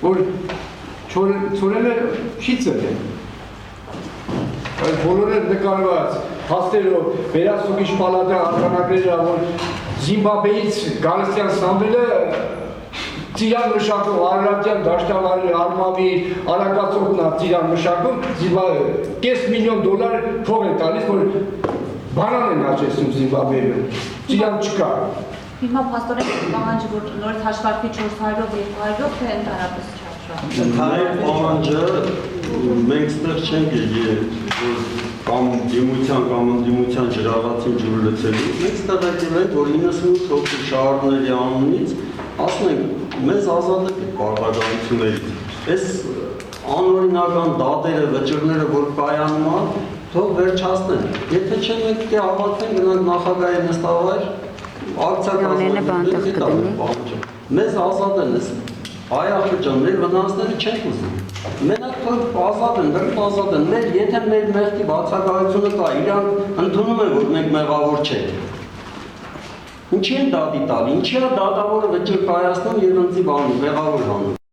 որ չորելը չի ծրել։ Այդ բոլորը նկարված հաստերով, վերասուգիչ պալատը արձանագրերը, որ Զիմբաբվեից Գալստյան Սամվելը ծիրան մշակում, Արարատյան, Դաշտավարի, Արմավի, Արագածորդն է ծիրան մշակում, կես միլիոն դոլար փող է տալիս, որ բանան են աճեցնում Զիմբաբվեում, ծիրան չկա։ Հիմա փաստորեն պահանջը, որ նորից հաշվարկվի 400-ով, 200-ով, թե ընդհանրապես չհաշվարկվի։ Ընդհանուր պահանջը մենք ստեղ չենք եկել կամ դիմության ջրաղացին ջուր լցելու, մենք ստեղ եկել ենք, որ 98 հոգի շահառուների անունից ասում ենք, մեզ ազատել է պարտականություններից։ Այս անօրինական դատերը, վճռները, որ կայանում են, թող վերջացնեն։ Եթե չէ մենք պետք է հավաքվենք, գնանք նախագահի նստավայր, ակցիա կազմենք, մեզ ազատեն այս հայախճան, մեր վնասները չենք ուզում։ Մենակ թող ազատեն, դրդ ազատեն, եթե մեր մեղքի բացակայությունը կա, իրանք ընդունում են, որ մենք մեղավոր չենք։ Ինչի են դատի տալի, ինչի է դատավորը վճիռ կայացնում և ընձի բանում, մեղավոր հանում։